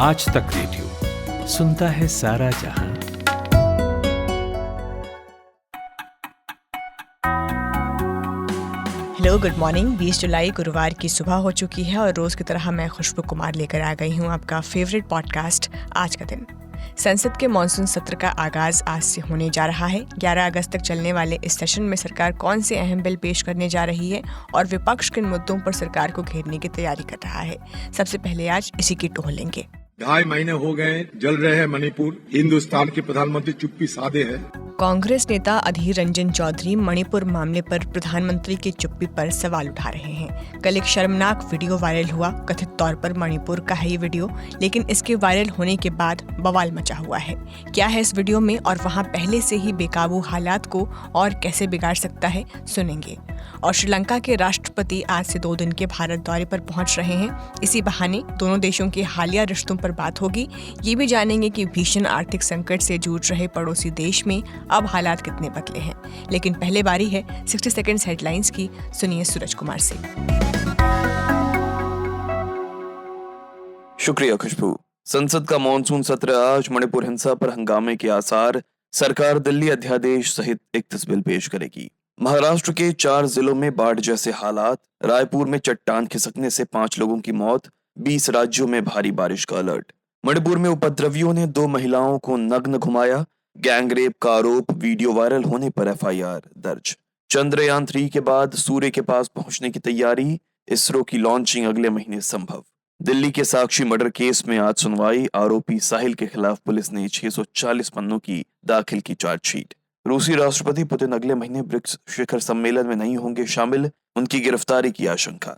आज तक रेडियो सुनता है सारा जहां। Hello, good morning. 20 जुलाई गुरुवार की सुबह हो चुकी है और रोज़ की तरह मैं खुशबू कुमार लेकर आ गई हूँ आपका फेवरेट पॉडकास्ट आज का दिन। संसद के मॉनसून सत्र का आगाज आज से होने जा रहा है। 11 अगस्त तक चलने वाले इस सेशन में सरकार कौन से अहम बिल पेश करने जा रही है और विपक्ष किन मुद्दों पर सरकार को घेरने की तैयारी कर रहा है, सबसे पहले आज इसी की टोह लेंगे। 2.5 महीने हो गए, जल रहे हैं मणिपुर। हिंदुस्तान के प्रधानमंत्री चुप्पी साधे हैं। कांग्रेस नेता अधीर रंजन चौधरी मणिपुर मामले पर प्रधानमंत्री की चुप्पी पर सवाल उठा रहे हैं। कल एक शर्मनाक वीडियो वायरल हुआ। कथित तौर पर मणिपुर का है ये वीडियो, लेकिन इसके वायरल होने के बाद बवाल मचा हुआ है। क्या है इस वीडियो में और वहां पहले से ही बेकाबू हालात को और कैसे बिगाड़ सकता है, सुनेंगे। और श्रीलंका के राष्ट्रपति आज से 2 दिन के भारत दौरे पर पहुंच रहे हैं। इसी बहाने दोनों देशों के हालिया रिश्तों पर बात होगी। ये भी जानेंगे कि भीषण आर्थिक संकट से जूझ रहे पड़ोसी देश में अब हालात कितने बदले हैं। लेकिन पहले बारी है 60 सेकंड्स हेडलाइंस की। सुनिए सूरज कुमार से। शुक्रिया खुशबू। संसद का मॉनसून सत्र आज। मणिपुर हिंसा पर हंगामे के आसार। सरकार दिल्ली अध्यादेश सहित 31 बिल पेश करेगी। महाराष्ट्र के 4 जिलों में बाढ़ जैसे हालात। रायपुर में चट्टान खिसकने से 5 लोगों की मौत। 20 राज्यों में भारी बारिश का अलर्ट। मणिपुर में उपद्रवियों ने 2 महिलाओं को नग्न घुमाया। गैंगरेप का आरोप, वीडियो वायरल होने पर FIR दर्ज। चंद्रयान 3 के बाद सूर्य के पास पहुंचने की तैयारी। इसरो की लॉन्चिंग अगले महीने संभव। दिल्ली के साक्षी मर्डर केस में आज सुनवाई। आरोपी साहिल के खिलाफ पुलिस ने 640 पन्नों की दाखिल की चार्जशीट। रूसी राष्ट्रपति पुतिन अगले महीने ब्रिक्स शिखर सम्मेलन में नहीं होंगे शामिल। उनकी गिरफ्तारी की आशंका।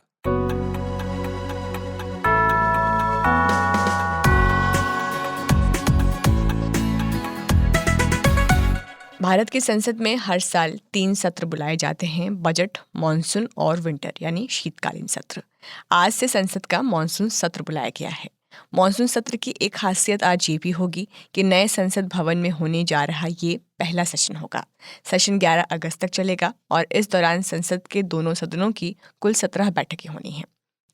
भारत की संसद में हर साल 3 सत्र बुलाए जाते हैं, बजट, मॉनसून और विंटर यानी शीतकालीन सत्र। आज से संसद का मॉनसून सत्र बुलाया गया है। मॉनसून सत्र की एक खासियत आज ये भी होगी कि नए संसद भवन में होने जा रहा ये पहला सेशन होगा। सेशन 11 अगस्त तक चलेगा और इस दौरान संसद के दोनों सदनों की कुल 17 बैठकें होनी हैं।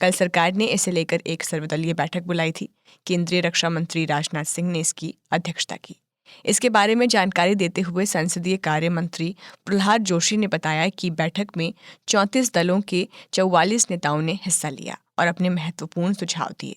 कल सरकार ने इसे लेकर एक सर्वदलीय बैठक बुलाई थी। केंद्रीय रक्षा मंत्री राजनाथ सिंह ने इसकी अध्यक्षता की। इसके बारे में जानकारी देते हुए संसदीय कार्य मंत्री प्रहलाद जोशी ने बताया कि बैठक में 34 दलों के 44 नेताओं ने हिस्सा लिया और अपने महत्वपूर्ण सुझाव दिए।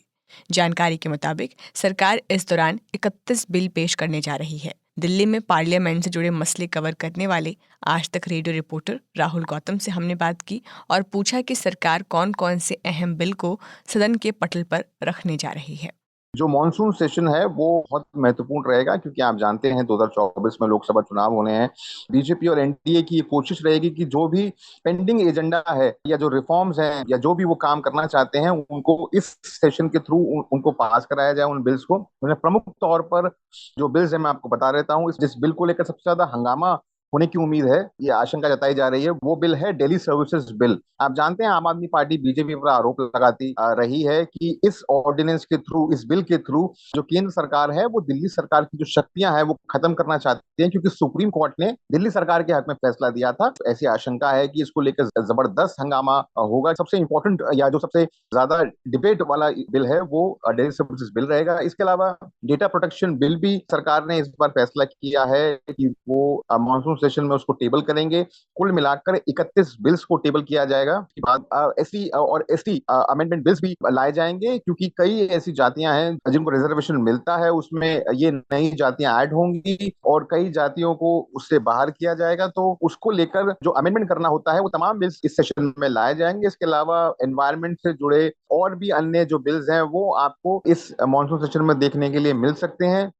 जानकारी के मुताबिक सरकार इस दौरान 31 बिल पेश करने जा रही है। दिल्ली में पार्लियामेंट से जुड़े मसले कवर करने वाले आज तक रेडियो रिपोर्टर राहुल गौतम से हमने बात की और पूछा कि सरकार कौन कौन से अहम बिल को सदन के पटल पर रखने जा रही है। जो मॉनसून सेशन है वो बहुत महत्वपूर्ण रहेगा, क्योंकि आप जानते हैं 2024 में लोकसभा चुनाव होने हैं। बीजेपी और एनडीए की कोशिश रहेगी कि जो भी पेंडिंग एजेंडा है या जो रिफॉर्म्स हैं या जो भी वो काम करना चाहते हैं उनको इस सेशन के थ्रू उनको पास कराया जाए, उन बिल्स को। प्रमुख तौर पर जो बिल्स है मैं आपको बता देता हूँ। जिस बिल को लेकर सबसे ज्यादा हंगामा होने की उम्मीद है, ये आशंका जताई जा रही है, वो बिल है डेली सर्विसेज बिल। आप जानते हैं आम आदमी पार्टी बीजेपी पर आरोप लगाती रही है कि इस ऑर्डिनेंस के थ्रू, इस बिल के थ्रू जो केंद्र सरकार है वो दिल्ली सरकार की जो शक्तियां हैं वो खत्म करना चाहती है, क्योंकि सुप्रीम कोर्ट ने दिल्ली सरकार के हक में फैसला दिया था। ऐसी आशंका है कि इसको लेकर जबरदस्त हंगामा होगा। सबसे इंपॉर्टेंट या जो सबसे ज्यादा डिबेट वाला बिल है वो डेली सर्विसेज बिल रहेगा। इसके अलावा डेटा प्रोटेक्शन बिल भी सरकार ने इस बार फैसला किया है कि वो मॉनसून सेशन में उसको टेबल करेंगे। कुल मिलाकर 31 बिल्स को टेबल किया जाएगा। बाद एससी और एसटी अमेंडमेंट बिल्स भी लाए जाएंगे, क्योंकि कई ऐसी जातियां हैं जिनको रिजर्वेशन मिलता है, उसमें ये नई जातियां ऐड होंगी और कई जातियों को उससे बाहर किया जाएगा। तो उसको लेकर जो अमेंडमेंट करना होता है वो तमाम बिल्स इस सेशन में लाए जाएंगे। इसके अलावा एनवायरमेंट से जुड़े और भी अन्य जो बिल्स हैं वो आपको इस मॉनसून सेशन में देखने के लिए मिल सकते हैं।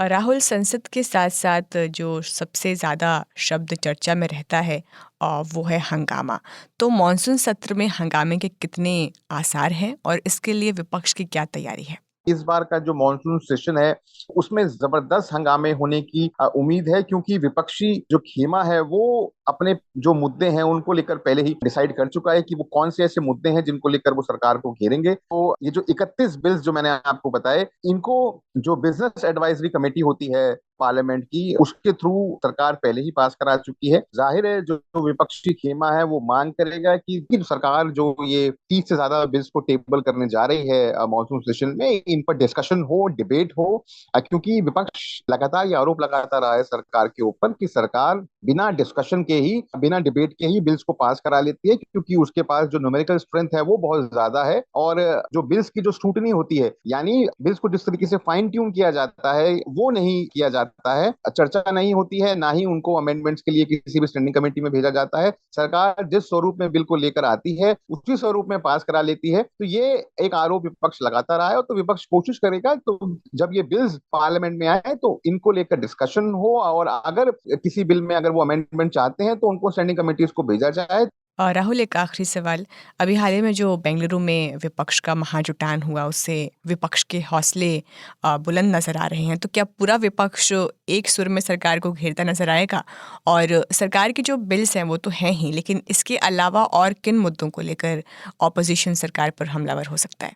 राहुल, संसद के साथ साथ जो सबसे ज़्यादा शब्द चर्चा में रहता है वो है हंगामा। तो मॉनसून सत्र में हंगामे के कितने आसार हैं और इसके लिए विपक्ष की क्या तैयारी है? इस बार का जो मॉनसून सेशन है उसमें जबरदस्त हंगामे होने की उम्मीद है, क्योंकि विपक्षी जो खेमा है वो अपने जो मुद्दे हैं उनको लेकर पहले ही डिसाइड कर चुका है कि वो कौन से ऐसे मुद्दे हैं जिनको लेकर वो सरकार को घेरेंगे। तो ये जो 31 बिल्स जो मैंने आपको बताए, इनको जो बिजनेस एडवाइजरी कमेटी होती है पार्लियामेंट की, उसके थ्रू सरकार पहले ही पास करा चुकी है। जाहिर है जो विपक्षी खेमा है वो मांग करेगा कि सरकार जो ये 30 से ज्यादा बिल्स को टेबल करने जा रही है मॉनसून सेशन में, इन पर डिस्कशन हो, डिबेट हो। क्योंकि विपक्ष लगातार ये आरोप लगाता रहा है सरकार के ऊपर कि सरकार बिना डिस्कशन के ही, बिना डिबेट के ही बिल्स को पास करा लेती है, क्योंकि उसके पास जो न्यूमेरिकल स्ट्रेंथ है वो बहुत ज्यादा है। और जो बिल्स की जो स्क्रूटनी होती है, यानी बिल्स को जिस तरीके से फाइन ट्यून किया जाता है वो नहीं किया जाता है, चर्चा नहीं होती है, ना ही उनको अमेंडमेंट्स के लिए किसी भी स्टैंडिंग कमेटी में भेजा जाता है। सरकार जिस स्वरूप में बिल को लेकर आती है उसी स्वरूप में पास करा लेती है। तो ये एक आरोप विपक्ष लगाता रहा है, और तो विपक्ष कोशिश करेगा तो जब ये बिल्स पार्लियामेंट में आए तो इनको लेकर डिस्कशन हो, और अगर किसी बिल में अगर वो अमेंडमेंट चाहते हैं तो उनको स्टैंडिंग कमेटीज को भेजा जाए। राहुल, एक आखिरी सवाल। अभी हाल ही में जो बेंगलुरु में विपक्ष का महाजुटान हुआ, उससे विपक्ष के हौसले बुलंद नज़र आ रहे हैं। तो क्या पूरा विपक्ष एक सुर में सरकार को घेरता नज़र आएगा? और सरकार के जो बिल्स हैं वो तो हैं ही, लेकिन इसके अलावा और किन मुद्दों को लेकर ऑपोजिशन सरकार पर हमलावर हो सकता है?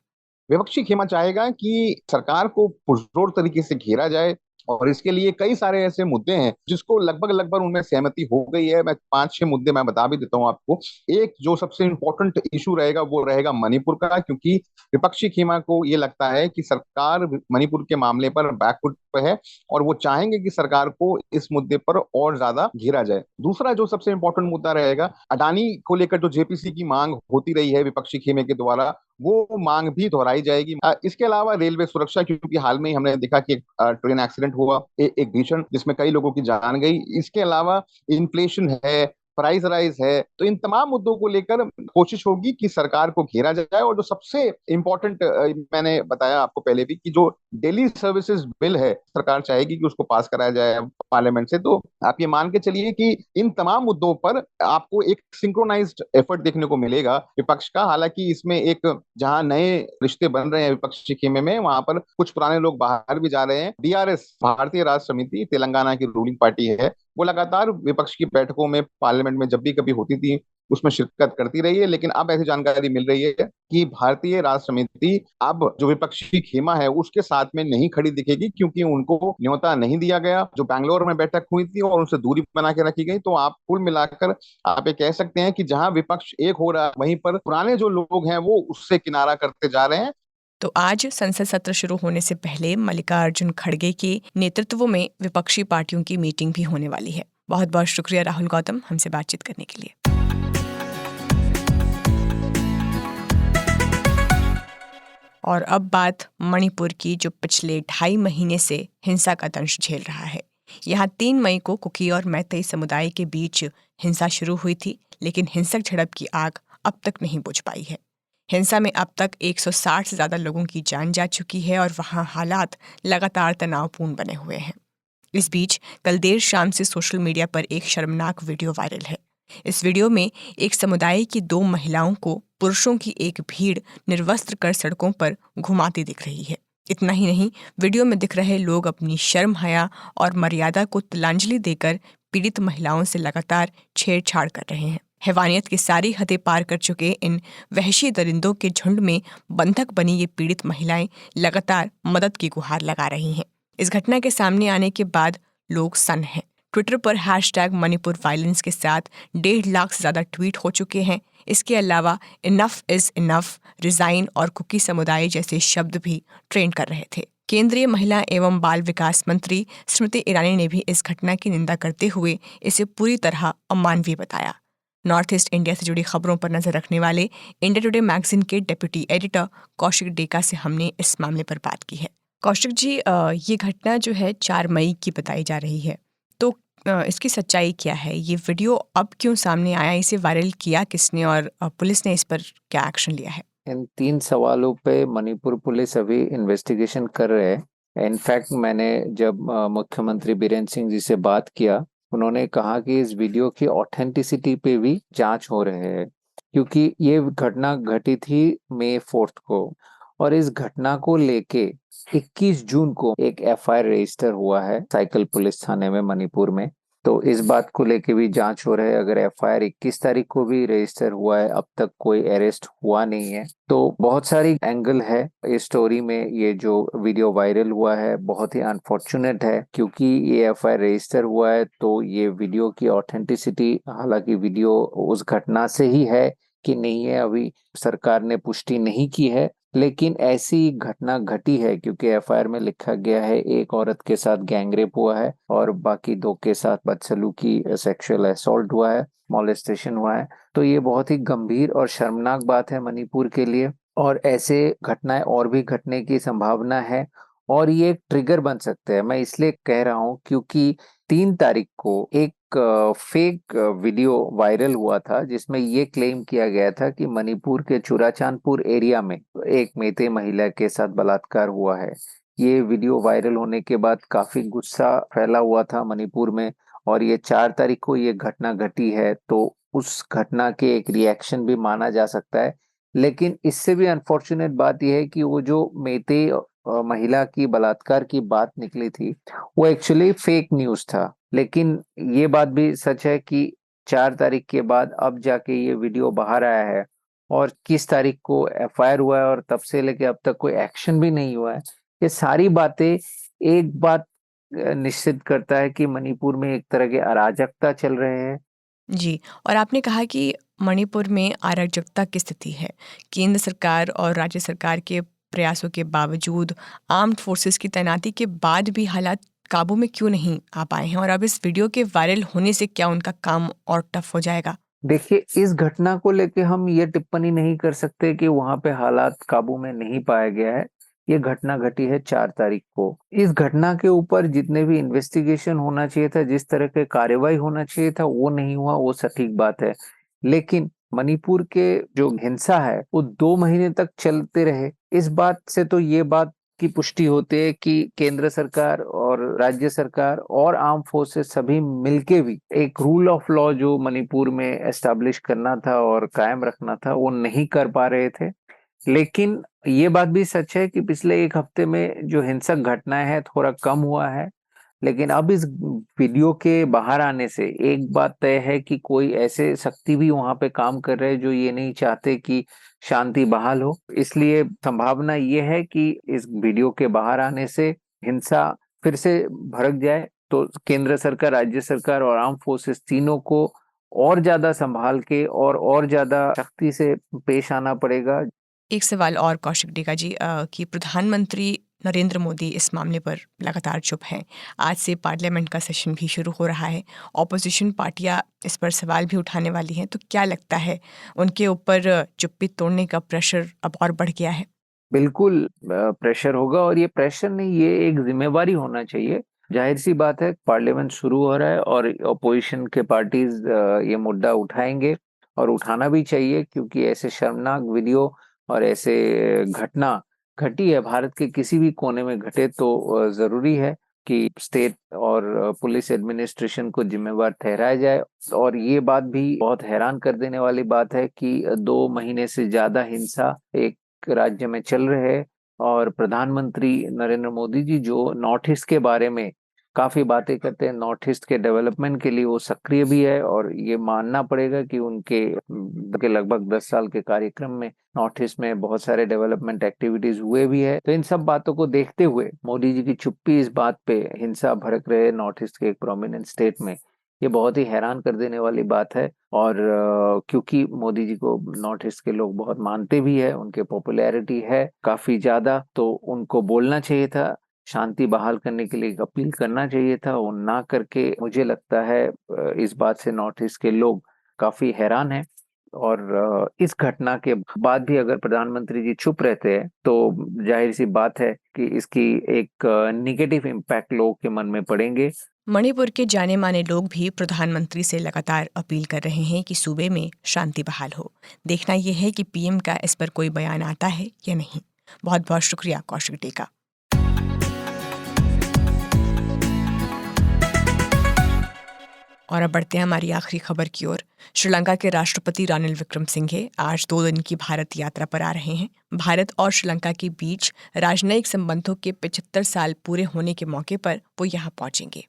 विपक्षी खेमा चाहेगा कि सरकार को पुरजोर तरीके से घेरा जाए, और इसके लिए कई सारे ऐसे मुद्दे हैं जिसको लगभग लगभग उनमें सहमति हो गई है। मैं 5-6 मुद्दे मैं बता भी देता हूं आपको। एक जो सबसे इंपॉर्टेंट इशू रहेगा वो रहेगा मणिपुर का, क्योंकि विपक्षी खेमा को ये लगता है कि सरकार मणिपुर के मामले पर बैकफुट पे है, और वो चाहेंगे कि सरकार को इस मुद्दे पर और ज्यादा घेरा जाए। दूसरा जो सबसे इंपॉर्टेंट मुद्दा रहेगा, अडानी को लेकर जो जेपीसी की मांग होती रही है विपक्षी खेमे के द्वारा, वो मांग भी दोहराई जाएगी। इसके अलावा रेलवे सुरक्षा, क्योंकि हाल में ही हमने देखा कि एक ट्रेन एक्सीडेंट हुआ, एक भीषण, जिसमें कई लोगों की जान गई। इसके अलावा इन्फ्लेशन है, प्राइस राइज है। तो इन तमाम मुद्दों को लेकर कोशिश होगी कि सरकार को घेरा जाए। और जो सबसे इम्पोर्टेंट मैंने बताया आपको पहले भी, कि जो डेली सर्विसेज बिल है, सरकार चाहेगी कि उसको पास कराया जाए पार्लियामेंट से। तो आप ये मान के चलिए कि इन तमाम मुद्दों पर आपको एक सिंक्रोनाइज्ड एफर्ट देखने को मिलेगा विपक्ष का। हालांकि इसमें एक, जहां नए रिश्ते बन रहे हैं विपक्षी खेमे में, वहां पर कुछ पुराने लोग बाहर भी जा रहे हैं। बीआरएस, भारतीय राष्ट्र समिति, तेलंगाना की रूलिंग पार्टी है, वो लगातार विपक्ष की बैठकों में पार्लियामेंट में जब भी कभी होती थी उसमें शिरकत करती रही है। लेकिन अब ऐसी जानकारी मिल रही है कि भारतीय राष्ट्र समिति अब जो विपक्षी खेमा है उसके साथ में नहीं खड़ी दिखेगी, क्योंकि उनको न्योता नहीं दिया गया। जो बैंगलोर में बैठक हुई थी और उनसे दूरी बना के रखी गई। तो आप कुल मिलाकर आप ये कह सकते हैं कि जहां विपक्ष एक हो रहा है, वहीं पर पुराने जो लोग हैं वो उससे किनारा करते जा रहे हैं। तो आज संसद सत्र शुरू होने से पहले मल्लिकार्जुन खड़गे के नेतृत्व में विपक्षी पार्टियों की मीटिंग भी होने वाली है। बहुत बहुत शुक्रिया राहुल गौतम, हमसे बातचीत करने के लिए। और अब बात मणिपुर की, जो पिछले 2.5 महीने से हिंसा का दंश झेल रहा है। यहाँ 3 मई को कुकी और मैतेई समुदाय के बीच हिंसा शुरू हुई थी, लेकिन हिंसक झड़प की आग अब तक नहीं बुझ पाई है। हिंसा में अब तक 160 से ज़्यादा लोगों की जान जा चुकी है और वहाँ हालात लगातार तनावपूर्ण बने हुए हैं। इस बीच कल देर शाम से सोशल मीडिया पर एक शर्मनाक वीडियो वायरल है। इस वीडियो में एक समुदाय की 2 महिलाओं को पुरुषों की एक भीड़ निर्वस्त्र कर सड़कों पर घुमाती दिख रही है। इतना ही नहीं, वीडियो में दिख रहे लोग अपनी शर्म, हया और मर्यादा को तिलांजलि देकर पीड़ित महिलाओं से लगातार छेड़छाड़ कर रहे हैं। हैवानियत की सारी हदें पार कर चुके इन वहशी दरिंदों के झुंड में बंधक बनी ये पीड़ित महिलाएं लगातार मदद की गुहार लगा रही हैं। इस घटना के सामने आने के बाद लोग सन्न हैं। ट्विटर पर #मणिपुर वायलेंस के साथ 1.5 लाख से ज़्यादा ट्वीट हो चुके हैं। इसके अलावा इनफ इज़ इनफ, रिजाइन और कुकी समुदाय जैसे शब्द भी ट्रेंड कर रहे थे। केंद्रीय महिला एवं बाल विकास मंत्री स्मृति ईरानी ने भी इस घटना की निंदा करते हुए इसे पूरी तरह अमानवीय बताया। नॉर्थ ईस्ट इंडिया से जुड़ी खबरों पर नजर रखने वाले इंडिया टुडे मैगजीन के डिप्टी एडिटर कौशिक डेका से हमने इस मामले पर बात की है। कौशिक जी, ये घटना जो है 4 मई की बताई जा रही है, तो इसकी सच्चाई क्या है? ये वीडियो अब क्यों सामने आया? इसे वायरल किया किसने और पुलिस ने इस पर क्या एक्शन लिया है? इन 3 सवालों पे मणिपुर पुलिस अभी इन्वेस्टिगेशन कर रहे हैं। इनफैक्ट मैंने जब मुख्यमंत्री बीरेन्द्र सिंह जी से बात किया, उन्होंने कहा कि इस वीडियो की ऑथेंटिसिटी पे भी जांच हो रहे हैं, क्योंकि ये घटना घटी थी मई 4 को, और इस घटना को लेके 21 जून को एक FIR रजिस्टर हुआ है साइकिल पुलिस थाने में मणिपुर में। तो इस बात को लेके भी जांच हो रहा है। अगर एफआईआर 21 तारीख को भी रजिस्टर हुआ है, अब तक कोई अरेस्ट हुआ नहीं है। तो बहुत सारी एंगल है इस स्टोरी में। ये जो वीडियो वायरल हुआ है बहुत ही अनफॉर्चुनेट है, क्योंकि ये एफआईआर रजिस्टर हुआ है तो ये वीडियो की ऑथेंटिसिटी, हालांकि वीडियो उस घटना से ही है कि नहीं है अभी सरकार ने पुष्टि नहीं की है, लेकिन ऐसी घटना घटी है क्योंकि एफआईआर में लिखा गया है एक औरत के साथ गैंगरेप हुआ है और बाकी 2 के साथ बदसलूकी, सेक्सुअल असॉल्ट हुआ है, मॉलेस्टेशन हुआ है। तो ये बहुत ही गंभीर और शर्मनाक बात है मणिपुर के लिए, और ऐसे घटनाएं और भी घटने की संभावना है और ये एक ट्रिगर बन सकते हैं। मैं इसलिए कह रहा हूँ क्योंकि 3 तारीख को एक फेक वीडियो वायरल हुआ था जिसमें ये क्लेम किया गया था कि मणिपुर के चुराचांदपुर एरिया में एक मेते महिला के साथ बलात्कार हुआ है। ये वीडियो वायरल होने के बाद काफी गुस्सा फैला हुआ था मणिपुर में, और ये 4 तारीख को ये घटना घटी है तो उस घटना के एक रिएक्शन भी माना जा सकता है। लेकिन इससे भी अनफॉर्चुनेट बात यह है कि वो जो मेते महिला की बलात्कार की बात निकली थी वो एक्चुअली फेक न्यूज था। लेकिन ये बात भी सच है कि 4 तारीख के बाद अब जाके ये वीडियो बाहर आया है और किस तारीख को एफआईआर हुआ है और तब से लेके अब तक कोई एक्शन भी नहीं हुआ है। ये सारी बातें एक बात निश्चित करता है कि मणिपुर में एक तरह के अराजकता चल रहे हैं। जी, और आपने कहा कि मणिपुर में अराजकता की स्थिति है। केंद्र सरकार और राज्य सरकार के प्रयासों के बावजूद, आर्म्ड फोर्सेस की तैनाती के बाद भी हालात काबू में क्यों नहीं आ पाए हैं, और अब इस वीडियो के वायरल होने से क्या उनका काम और टफ हो जाएगा? देखिए, इस घटना को लेके हम ये टिप्पणी नहीं कर सकते कि वहां पे हालात काबू में नहीं पाया गया है। ये घटना घटी है 4 तारीख को। इस घटना के ऊपर जितने भी इन्वेस्टिगेशन होना चाहिए था, जिस तरह के कार्रवाई होना चाहिए था, वो नहीं हुआ, वो सटीक बात है। लेकिन मणिपुर के जो हिंसा है वो 2 महीने तक चलते रहे, इस बात से तो ये बात की पुष्टि होती है कि केंद्र सरकार और राज्य सरकार और आर्म फोर्सेस सभी मिलके भी एक रूल ऑफ लॉ जो मणिपुर में एस्टैब्लिश करना था और कायम रखना था वो नहीं कर पा रहे थे। लेकिन ये बात भी सच है कि पिछले 1 हफ्ते में जो हिंसक घटनाएं हैं थोड़ा कम हुआ है। लेकिन अब इस वीडियो के बाहर आने से एक बात तय है कि कोई ऐसे शक्ति भी वहां पे काम कर रहे हैं जो ये नहीं चाहते कि शांति बहाल हो। इसलिए संभावना ये है कि इस वीडियो के बाहर आने से हिंसा फिर से भड़क जाए, तो केंद्र सरकार, राज्य सरकार और आर्म फोर्सेस तीनों को और ज्यादा संभाल के और ज्यादा शक्ति से पेश आना पड़ेगा। एक सवाल और कौशिक डेका जी, कि प्रधानमंत्री नरेंद्र मोदी इस मामले पर लगातार चुप हैं। आज से पार्लियामेंट का सेशन भी शुरू हो रहा है, ऑपोजिशन पार्टियां इस पर सवाल भी उठाने वाली हैं, तो क्या लगता है उनके ऊपर चुप्पी तोड़ने का प्रेशर अब और बढ़ गया है? बिल्कुल प्रेशर होगा, और ये प्रेशर नहीं, ये एक जिम्मेवारी होना चाहिए। जाहिर सी बात है, पार्लियामेंट शुरू हो रहा है और अपोजिशन के पार्टीज ये मुद्दा उठाएंगे और उठाना भी चाहिए, क्योंकि ऐसे शर्मनाक वीडियो और ऐसे घटना घटी है भारत के किसी भी कोने में घटे तो जरूरी है कि स्टेट और पुलिस एडमिनिस्ट्रेशन को जिम्मेवार ठहराया जाए। और ये बात भी बहुत हैरान कर देने वाली बात है कि 2 महीने से ज्यादा हिंसा एक राज्य में चल रहे हैं और प्रधानमंत्री नरेंद्र मोदी जी जो नॉर्थ ईस्ट के बारे में काफी बातें करते हैं, नॉर्थ ईस्ट के डेवलपमेंट के लिए वो सक्रिय भी है, और ये मानना पड़ेगा कि उनके लगभग 10 साल के कार्यक्रम में नॉर्थ ईस्ट में बहुत सारे डेवलपमेंट एक्टिविटीज हुए भी है। तो इन सब बातों को देखते हुए मोदी जी की चुप्पी इस बात पे हिंसा भड़क रहे नॉर्थ ईस्ट के एक प्रोमिनेंट स्टेट में, ये बहुत ही हैरान कर देने वाली बात है। और क्योंकि मोदी जी को नॉर्थ ईस्ट के लोग बहुत मानते भी है, उनके पॉपुलैरिटी है काफी ज्यादा, तो उनको बोलना चाहिए था, शांति बहाल करने के लिए अपील करना चाहिए था, वो ना करके मुझे लगता है इस बात से नॉर्थ ईस्ट के लोग काफी हैरान हैं। और इस घटना के बाद भी अगर प्रधानमंत्री जी चुप रहते हैं तो जाहिर सी बात है कि इसकी एक निगेटिव इम्पैक्ट लोगों के मन में पड़ेंगे। मणिपुर के जाने माने लोग भी प्रधानमंत्री से लगातार अपील कर रहे हैं कि सूबे में शांति बहाल हो। देखना यह है कि पीएम का इस पर कोई बयान आता है या नहीं। बहुत बहुत शुक्रिया कौशिक डेका। और अब बढ़ते हैं हमारी आखिरी खबर की ओर। श्रीलंका के राष्ट्रपति रानिल विक्रमसिंघे आज 2 दिन की भारत यात्रा पर आ रहे हैं। भारत और श्रीलंका के बीच राजनयिक संबंधों के 75 साल पूरे होने के मौके पर वो यहाँ पहुंचेंगे।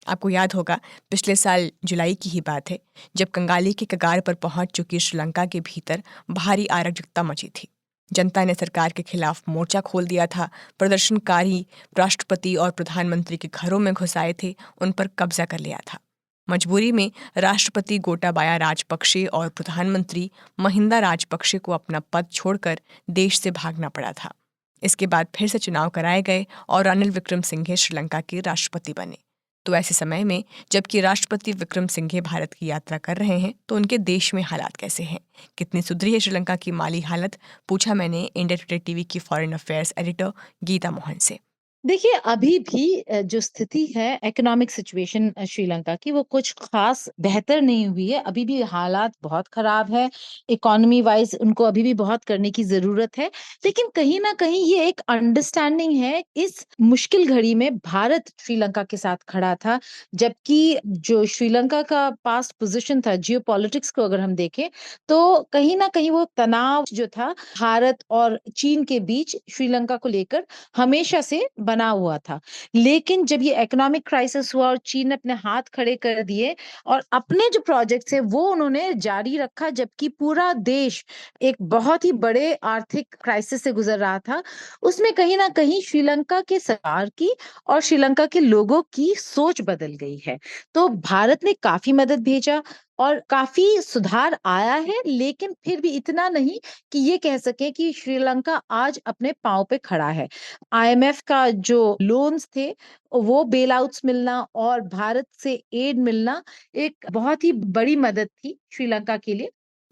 आपको याद होगा, पिछले साल जुलाई की ही बात है जब कंगाली के कगार पर पहुंच चुकी श्रीलंका के भीतर भारी अराजकता मची थी। जनता ने सरकार के खिलाफ मोर्चा खोल दिया था। प्रदर्शनकारी राष्ट्रपति और प्रधानमंत्री के घरों में घुस आए थे, उन पर कब्जा कर लिया था। मजबूरी में राष्ट्रपति गोटाबाया राजपक्षे और प्रधानमंत्री महिंदा राजपक्षे को अपना पद छोड़कर देश से भागना पड़ा था। इसके बाद फिर से चुनाव कराए गए और रणिल विक्रमसिंघे श्रीलंका के राष्ट्रपति बने। तो ऐसे समय में जबकि राष्ट्रपति विक्रमसिंघे भारत की यात्रा कर रहे हैं, तो उनके देश में हालात कैसे हैं, कितनी सुधरी है श्रीलंका की माली हालत, पूछा मैंने इंडिया टुडे टीवी की foreign affairs editor Geeta Mohan से। देखिए, अभी भी जो स्थिति है इकोनॉमिक सिचुएशन श्रीलंका की, वो कुछ खास बेहतर नहीं हुई है। अभी भी हालात बहुत खराब है। इकोनॉमी वाइज उनको अभी भी बहुत करने की जरूरत है, लेकिन कहीं ना कहीं ये एक अंडरस्टैंडिंग है। इस मुश्किल घड़ी में भारत श्रीलंका के साथ खड़ा था, जबकि जो श्रीलंका का पास्ट पोजीशन था जियोपॉलिटिक्स को अगर हम देखें, तो कहीं ना कहीं वो तनाव जो था भारत और चीन के बीच श्रीलंका को लेकर हमेशा से बना हुआ था। लेकिन जब ये इकोनॉमिक क्राइसिस हुआ और चीन ने अपने हाथ खड़े कर दिए और अपने जो प्रोजेक्ट्स है वो उन्होंने जारी रखा, जबकि पूरा देश एक बहुत ही बड़े आर्थिक क्राइसिस से गुजर रहा था, उसमें कहीं ना कहीं श्रीलंका के सरकार की और श्रीलंका के लोगों की सोच बदल गई है। तो भारत ने काफी मदद भेजा और काफी सुधार आया है, लेकिन फिर भी इतना नहीं कि ये कह सके कि श्रीलंका आज अपने पांव पे खड़ा है। आईएमएफ का जो लोन्स थे वो बेल आउट्स मिलना और भारत से एड मिलना एक बहुत ही बड़ी मदद थी श्रीलंका के लिए।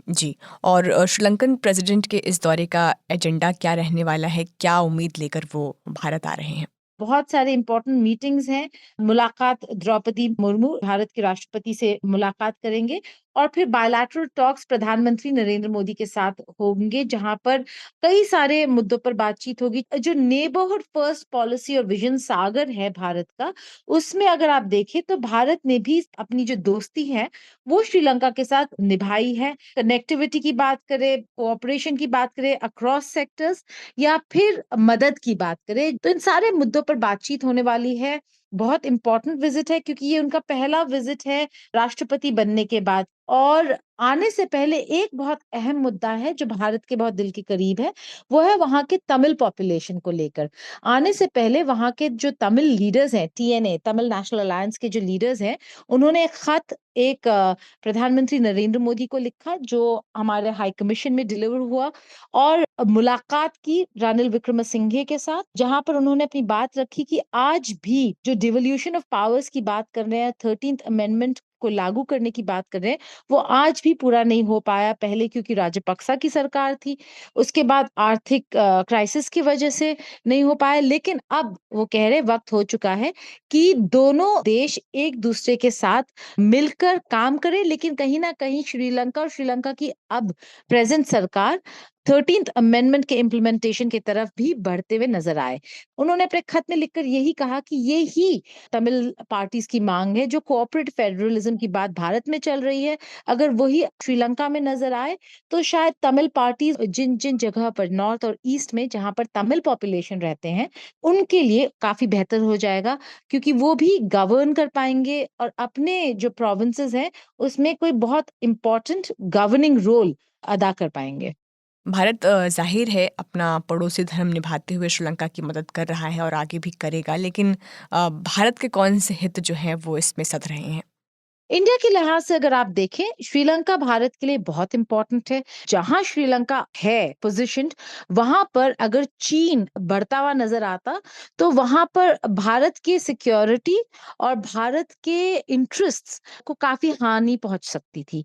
जी, और श्रीलंकन प्रेसिडेंट के इस दौरे का एजेंडा क्या रहने वाला है, क्या उम्मीद लेकर वो भारत आ रहे हैं? बहुत सारे इंपॉर्टेंट मीटिंग्स हैं। मुलाकात द्रौपदी मुर्मू भारत के राष्ट्रपति से मुलाकात करेंगे और फिर बायलैटरल टॉक्स प्रधानमंत्री नरेंद्र मोदी के साथ होंगे, जहां पर कई सारे मुद्दों पर बातचीत होगी। जो नेबरहुड फर्स्ट पॉलिसी और विजन सागर है भारत का, उसमें अगर आप देखें तो भारत ने भी अपनी जो दोस्ती है वो श्रीलंका के साथ निभाई है। कनेक्टिविटी की बात करें, कोऑपरेशन की बात करें अक्रॉस सेक्टर्स, या फिर मदद की बात करें, तो इन सारे मुद्दों पर बातचीत होने वाली है। बहुत इंपॉर्टेंट विजिट है क्योंकि ये उनका पहला विजिट है राष्ट्रपति बनने के बाद। और आने से पहले एक बहुत अहम मुद्दा है जो भारत के बहुत दिल के करीब है, वो है वहां के तमिल पॉपुलेशन को लेकर। आने से पहले वहां के जो तमिल लीडर्स हैं, टीएनए तमिल नेशनल अलायंस के जो लीडर्स हैं, उन्होंने एक खत प्रधानमंत्री नरेंद्र मोदी को लिखा, जो हमारे हाई कमीशन में डिलीवर हुआ, और मुलाकात की रणिल विक्रमसिंघे के साथ, जहां पर उन्होंने अपनी बात रखी कि आज भी जो डिवोल्यूशन ऑफ पावर्स की बात कर रहे हैं, 13th अमेंडमेंट को लागू करने की बात कर रहे हैं, वो आज भी पूरा नहीं हो पाया। पहले क्योंकि राजपक्सा की सरकार थी, उसके बाद आर्थिक क्राइसिस की वजह से नहीं हो पाया, लेकिन अब वो कह रहे वक्त हो चुका है कि दोनों देश एक दूसरे के साथ मिलकर काम करें। लेकिन कहीं ना कहीं श्रीलंका और श्रीलंका की अब प्रेजेंट सरकार 13th अमेंडमेंट के इम्प्लीमेंटेशन की तरफ भी बढ़ते हुए नजर आए। उन्होंने अपने खत में लिखकर यही कहा कि ये ही तमिल पार्टीज की मांग है, जो कोऑपरेटिव फेडरलिज्म की बात भारत में चल रही है, अगर वही श्रीलंका में नजर आए तो शायद तमिल पार्टीज जिन जिन जगह पर नॉर्थ और ईस्ट में जहां पर तमिल पॉपुलेशन रहते हैं, उनके लिए काफी बेहतर हो जाएगा, क्योंकि वो भी गवर्न कर पाएंगे और अपने जो प्रोविंसेस हैं उसमें कोई बहुत इंपॉर्टेंट गवर्निंग रोल अदा कर पाएंगे। भारत जाहिर है अपना पड़ोसी धर्म निभाते हुए श्रीलंका की मदद कर रहा है और आगे भी करेगा, लेकिन भारत के कौन से हित जो हैं वो इसमें सध रहे हैं? इंडिया के लिहाज से अगर आप देखें, श्रीलंका भारत के लिए बहुत इंपॉर्टेंट है। जहां श्रीलंका है पोजिशन्ड, वहां पर अगर चीन बढ़ता हुआ नजर आता तो वहां पर भारत की सिक्योरिटी और भारत के इंटरेस्ट्स को काफी हानि पहुंच सकती थी।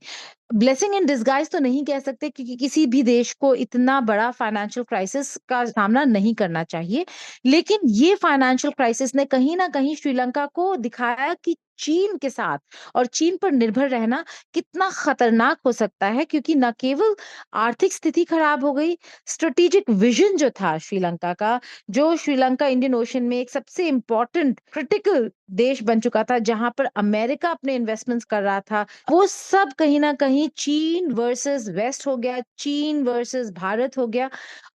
ब्लेसिंग इन डिस्गाइज तो नहीं कह सकते, क्योंकि किसी भी देश को इतना बड़ा फाइनेंशियल क्राइसिस का सामना नहीं करना चाहिए, लेकिन ये फाइनेंशियल क्राइसिस ने कहीं ना कहीं श्रीलंका को दिखाया कि चीन के साथ और चीन पर निर्भर रहना कितना खतरनाक हो सकता है, क्योंकि न केवल आर्थिक स्थिति खराब हो गई, स्ट्रेटेजिक विजन जो था श्रीलंका का, जो श्रीलंका इंडियन ओशन में एक सबसे इंपॉर्टेंट क्रिटिकल देश बन चुका था, जहां पर अमेरिका अपने इन्वेस्टमेंट्स कर रहा था, वो सब कहीं ना कहीं चीन वर्सेस वेस्ट हो गया, चीन वर्सेस भारत हो गया।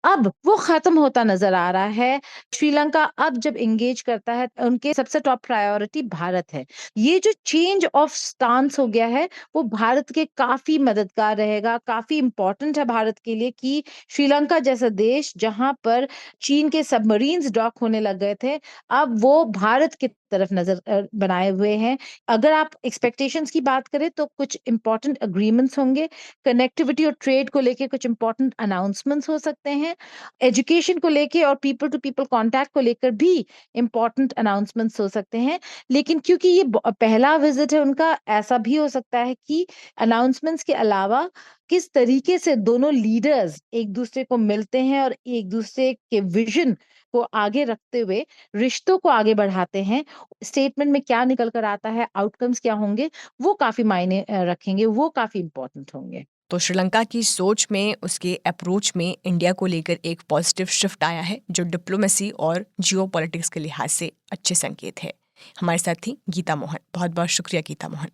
अब वो खत्म होता नजर आ रहा है। श्रीलंका अब जब एंगेज करता है, उनके सबसे टॉप प्रायोरिटी भारत है। ये जो चेंज ऑफ स्टांस हो गया है, वो भारत के काफी मददगार रहेगा, काफी इंपॉर्टेंट है भारत के लिए कि श्रीलंका जैसा देश जहां पर चीन के सबमरीन्स डॉक होने लग गए थे, अब वो भारत की तरफ नजर बनाए हुए हैं। अगर आप एक्सपेक्टेशंस की बात करें तो कुछ इंपॉर्टेंट अग्रीमेंट्स होंगे, कनेक्टिविटी और ट्रेड को लेके कुछ इंपॉर्टेंट अनाउंसमेंट्स हो सकते हैं, एजुकेशन को लेके और पीपल टू पीपल कांटेक्ट को लेकर भी इंपॉर्टेंट अनाउंसमेंट्स हो सकते हैं। लेकिन क्योंकि ये पहला विजिट है उनका, ऐसा भी हो सकता है कि अनाउंसमेंट्स के अलावा किस तरीके से दोनों लीडर्स एक दूसरे को मिलते हैं और एक दूसरे के विजन को आगे रखते हुए रिश्तों को आगे बढ़ाते हैं, स्टेटमेंट में क्या निकल कर आता है, आउटकम्स क्या होंगे, वो काफी मायने रखेंगे, वो काफी इंपॉर्टेंट होंगे। तो श्रीलंका की सोच में, उसके अप्रोच में इंडिया को लेकर एक पॉजिटिव शिफ्ट आया है, जो डिप्लोमेसी और जियोपॉलिटिक्स के लिहाज से अच्छे संकेत है। हमारे साथ थी गीता मोहन। बहुत बहुत शुक्रिया गीता मोहन।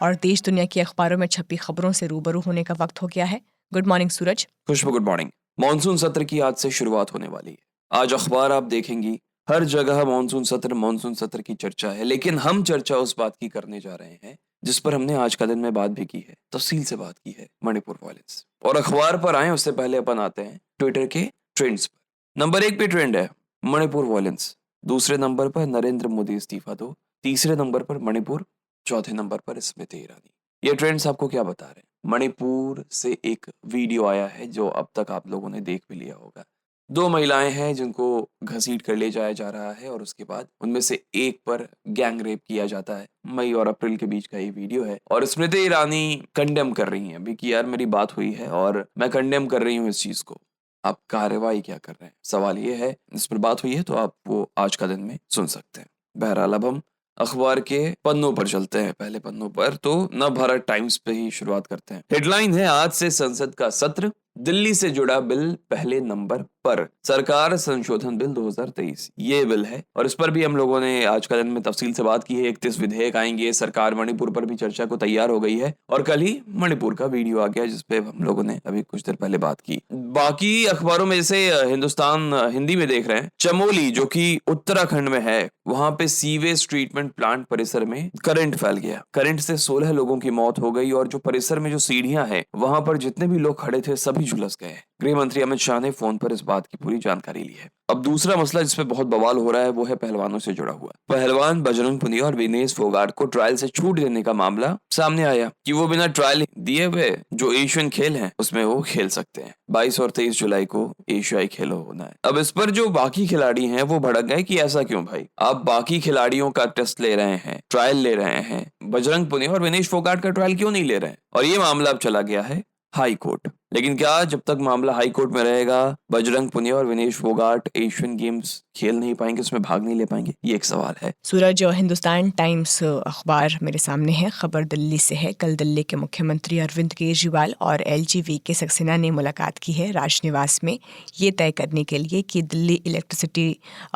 और देश दुनिया की अखबारों में छपी खबरों से रूबरू होने का वक्त हो गया है। गुड मॉर्निंग सूरज। खुशबू, गुड मॉर्निंग। मॉनसून सत्र की आज से शुरुआत होने वाली है। आज अखबार आप देखेंगी, हर जगह मॉनसून सत्र की चर्चा है। लेकिन हम चर्चा उस बात की करने जा रहे हैं जिस पर हमने आज का दिन में बात भी की है, तफसील से बात की है, मणिपुर वायलेंस। और अखबार पर आए उससे पहले अपन आते हैं ट्विटर के ट्रेंड्स पर। नंबर 1 पे ट्रेंड है मणिपुर वायलेंस, दूसरे नंबर पर नरेंद्र मोदी इस्तीफा दो, तीसरे नंबर पर मणिपुर, चौथे नंबर पर स्मृति ईरानी। ये ट्रेंड्स आपको क्या बता रहे हैं? मणिपुर से एक वीडियो आया है जो अब तक आप लोगों ने देख भी लिया होगा। 2 महिलाएं हैं जिनको घसीट कर ले जाया जा रहा है और उसके बाद उनमें से एक पर गैंग रेप किया जाता है। मई और अप्रैल के बीच का ये वीडियो है और स्मृति ईरानी कंडेम कर रही हैं अभी कि यार मेरी बात हुई है और मैं कंडेम कर रही हूँ इस चीज को। आप कार्रवाई क्या कर रहे हैं? सवाल ये है, इस पर बात हुई है तो आप वो आज का दिन में सुन सकते हैं। बहरहाल अब हम अखबार के पन्नों पर चलते हैं। पहले पन्नों पर तो नवभारत टाइम्स पे ही शुरुआत करते हैं। हेडलाइन है, आज से संसद का सत्र, दिल्ली से जुड़ा बिल पहले नंबर पर, सरकार संशोधन बिल 2023 ये बिल है और इस पर भी हम लोगों ने आज का दिन में तफसील से बात की है। 31 विधेयक आएंगे, सरकार मणिपुर पर भी चर्चा को तैयार हो गई है और कल ही मणिपुर का वीडियो आ गया जिसपे हम लोगों ने अभी कुछ देर पहले बात की। बाकी अखबारों में जैसे हिंदुस्तान हिंदी में देख रहे हैं, चमोली जो कि उत्तराखंड में है, वहां पे सीवेज ट्रीटमेंट प्लांट परिसर में करंट फैल गया। करंट से 16 लोगों की मौत हो गई और जो परिसर में जो सीढ़ियां हैं वहां पर जितने भी लोग खड़े थे सभी झुलस गए। गृह मंत्री अमित शाह ने फोन पर इस बात की पूरी जानकारी ली है। अब दूसरा मसला जिसपे बहुत बवाल हो रहा है वो है पहलवानों से जुड़ा हुआ। पहलवान बजरंग पुनिया और विनेश फोगाट को ट्रायल से छूट देने का मामला सामने आया कि वो बिना ट्रायल दिए हुए जो एशियन खेल हैं उसमें वो खेल सकते हैं। 22 और 23 जुलाई को एशियाई खेल होना है। अब इस पर जो बाकी खिलाड़ी हैं वो भड़क गए कि ऐसा क्यों भाई, आप बाकी खिलाड़ियों का टेस्ट ले रहे हैं, ट्रायल ले रहे हैं, बजरंग पुनिया और विनेश फोगाट का ट्रायल क्यों नहीं ले रहे हैं? और ये मामला अब चला गया है हाई कोर्ट। लेकिन क्या जब तक मामला हाई कोर्ट में रहेगा बजरंग पुनिया और विनेश फोगाट एशियन गेम्स खेल नहीं पाएंगे, उसमें भाग नहीं ले पाएंगे? ये एक सवाल है। सूरज, हिंदुस्तान टाइम्स अखबार मेरे सामने है। खबर दिल्ली से है। कल दिल्ली के मुख्यमंत्री अरविंद केजरीवाल और LG के सक्सेना ने मुलाकात की है राजनिवास में, ये तय करने के लिए कि दिल्ली इलेक्ट्रिसिटी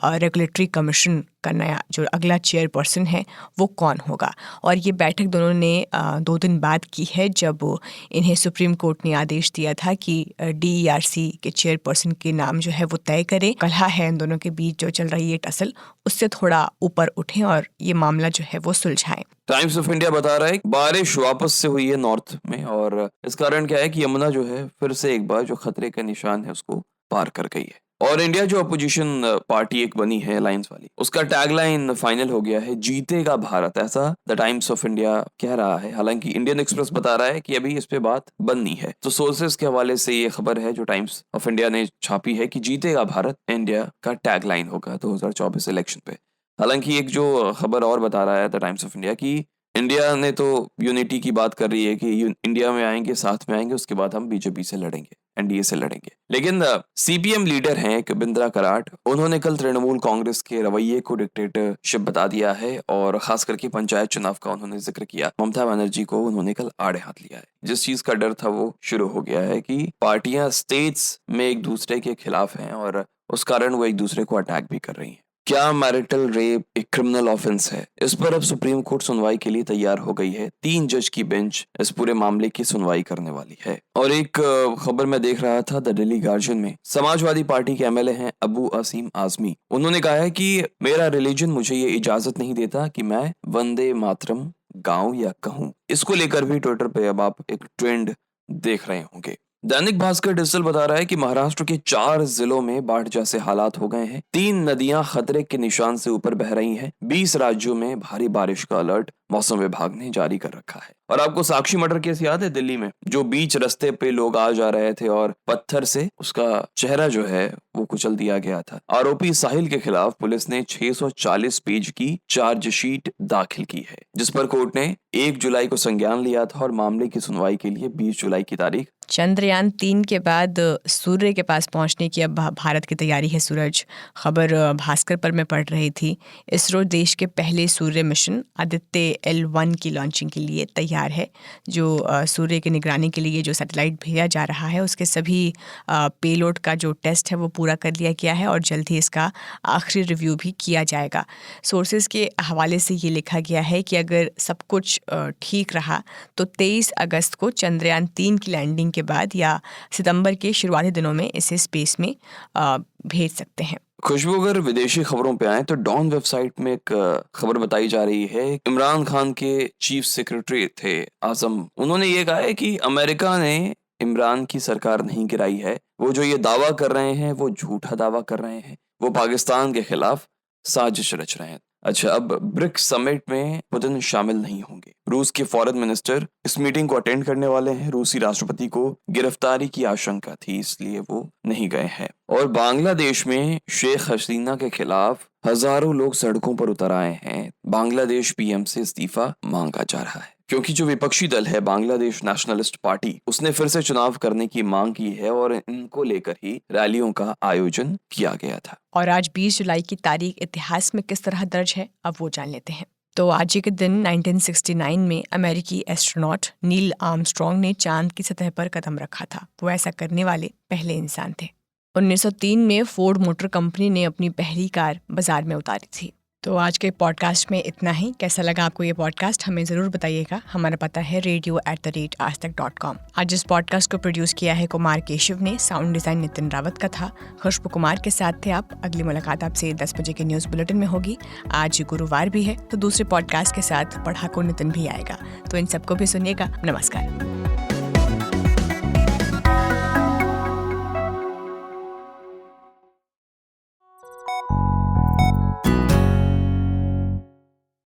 रेगुलेटरी कमीशन का नया जो अगला चेयरपर्सन है वो कौन होगा। और ये बैठक दोनों ने 2 दिन बाद की है जब इन्हें सुप्रीम कोर्ट ने आदेश दिया था कि DERC के चेयरपर्सन के नाम जो है वो तय करें। कलह है इन दोनों के बीच जो चल रही है टसल, उससे थोड़ा ऊपर उठें और ये मामला जो है वो सुलझाएं। टाइम्स ऑफ इंडिया बता रहा है बारिश वापस से हुई है नॉर्थ में और इस कारण क्या है कि यमुना जो है फिर से एक बार जो खतरे का निशान है उसको पार कर गई है। और इंडिया जो अपोजिशन पार्टी एक बनी है अलायंस वाली, उसका टैगलाइन फाइनल हो गया है, जीतेगा भारत, ऐसा द टाइम्स ऑफ इंडिया कह रहा है। हालांकि इंडियन एक्सप्रेस बता रहा है कि अभी इस पे बात बननी है। तो सोर्सेस के हवाले से ये खबर है जो टाइम्स ऑफ इंडिया ने छापी है कि जीतेगा भारत इंडिया का टैगलाइन होगा 2024 इलेक्शन पे। हालांकि एक जो खबर और बता रहा है द टाइम्स ऑफ इंडिया की इंडिया ने तो यूनिटी की बात कर रही है कि इंडिया में आएंगे, साथ में आएंगे, उसके बाद हम बीजेपी से लड़ेंगे, NDA से लड़ेंगे। लेकिन CPM लीडर हैं एक बिंद्रा कराट, उन्होंने कल तृणमूल कांग्रेस के रवैये को डिक्टेटरशिप बता दिया है और खास करके पंचायत चुनाव का उन्होंने जिक्र किया। ममता बनर्जी को उन्होंने कल आड़े हाथ लिया है। जिस चीज का डर था वो शुरू हो गया है कि पार्टियां स्टेट्स में एक दूसरे के खिलाफ हैं और उस कारण वो एक दूसरे को अटैक भी कर रही हैं। क्या मैरिटल रेप एक क्रिमिनल ऑफेंस है? इस पर अब सुप्रीम कोर्ट सुनवाई के लिए तैयार हो गई है। 3 जज की बेंच इस पूरे मामले की सुनवाई करने वाली है। और एक खबर मैं देख रहा था द दिल्ली गार्जियन में, समाजवादी पार्टी के एमएलए हैं अबू असीम आजमी। उन्होंने कहा है कि मेरा रिलीजन मुझे ये इजाजत नहीं देता कि मैं वंदे मातरम गाऊं या कहूं। इसको लेकर भी ट्विटर पे अब आप एक ट्रेंड देख रहे होंगे। दैनिक भास्कर डिजिटल बता रहा है कि महाराष्ट्र के 4 जिलों में बाढ़ जैसे हालात हो गए हैं। 3 नदियां खतरे के निशान से ऊपर बह रही हैं। 20 राज्यों में भारी बारिश का अलर्ट मौसम विभाग ने जारी कर रखा है। और आपको साक्षी मर्डर केस याद है दिल्ली में, जो बीच रास्ते पे लोग आ जा रहे थे और पत्थर से उसका चेहरा जो है वो कुचल दिया गया था। आरोपी साहिल के खिलाफ पुलिस ने 640 पेज की चार्जशीट दाखिल की है, जिस पर कोर्ट ने 1 जुलाई को संज्ञान लिया था और मामले की सुनवाई के लिए 20 जुलाई की तारीख। चंद्रयान 3 के बाद सूर्य के पास पहुंचने की अब भारत की तैयारी है। सूरज, खबर भास्कर पर मैं पढ़ रही थी। इसरो देश के पहले सूर्य मिशन आदित्य L1 की लॉन्चिंग के लिए तैयार है। जो सूर्य की निगरानी के लिए जो सैटेलाइट भेजा जा रहा है उसके सभी पेलोड का जो टेस्ट है वो पूरा कर लिया गया है और जल्द ही इसका आखिरी रिव्यू भी किया जाएगा। सोर्सेज के हवाले से ये लिखा गया है कि अगर सब कुछ ठीक रहा तो 23 अगस्त को चंद्रयान 3 की लैंडिंग के बाद या सितंबर के शुरुआती दिनों में इसे स्पेस में भेज सकते हैं। खुशबू, अगर विदेशी खबरों पे आए तो डॉन वेबसाइट में एक खबर बताई जा रही है। इमरान खान के चीफ सेक्रेटरी थे आजम, उन्होंने ये कहा है कि अमेरिका ने इमरान की सरकार नहीं गिराई है। वो जो ये दावा कर रहे हैं वो झूठा दावा कर रहे हैं। वो पाकिस्तान के खिलाफ साजिश रच रहे हैं। अच्छा, अब ब्रिक्स समिट में पुतिन शामिल नहीं होंगे। रूस के फॉरेन मिनिस्टर इस मीटिंग को अटेंड करने वाले हैं। रूसी राष्ट्रपति को गिरफ्तारी की आशंका थी, इसलिए वो नहीं गए हैं। और बांग्लादेश में शेख हसीना के खिलाफ हजारों लोग सड़कों पर उतर आए हैं। बांग्लादेश पीएम से इस्तीफा मांगा जा रहा है, क्योंकि जो विपक्षी दल है बांग्लादेश नेशनलिस्ट पार्टी, उसने फिर से चुनाव करने की मांग की है और इनको लेकर ही रैलियों का आयोजन किया गया था। और आज 20 जुलाई की तारीख इतिहास में किस तरह दर्ज है, अब वो जान लेते हैं। तो आज ही के दिन 1969 में अमेरिकी एस्ट्रोनॉट नील आर्मस्ट्रॉन्ग ने चांद की सतह पर कदम रखा था। वो ऐसा करने वाले पहले इंसान थे। 1903 में फोर्ड मोटर कंपनी ने अपनी पहली कार बाजार में उतारी थी। तो आज के पॉडकास्ट में इतना ही। कैसा लगा आपको ये पॉडकास्ट, हमें ज़रूर बताइएगा। हमारा पता है radio@aajtak.com। आज इस पॉडकास्ट को प्रोड्यूस किया है कुमार केशव ने, साउंड डिज़ाइन नितिन रावत का था। खुशबू कुमार के साथ थे आप। अगली मुलाकात आपसे 10 बजे के न्यूज़ बुलेटिन में होगी। आज गुरुवार भी है तो दूसरे पॉडकास्ट के साथ पढ़ाकू नितिन भी आएगा, तो इन सबको भी सुनिएगा। नमस्कार।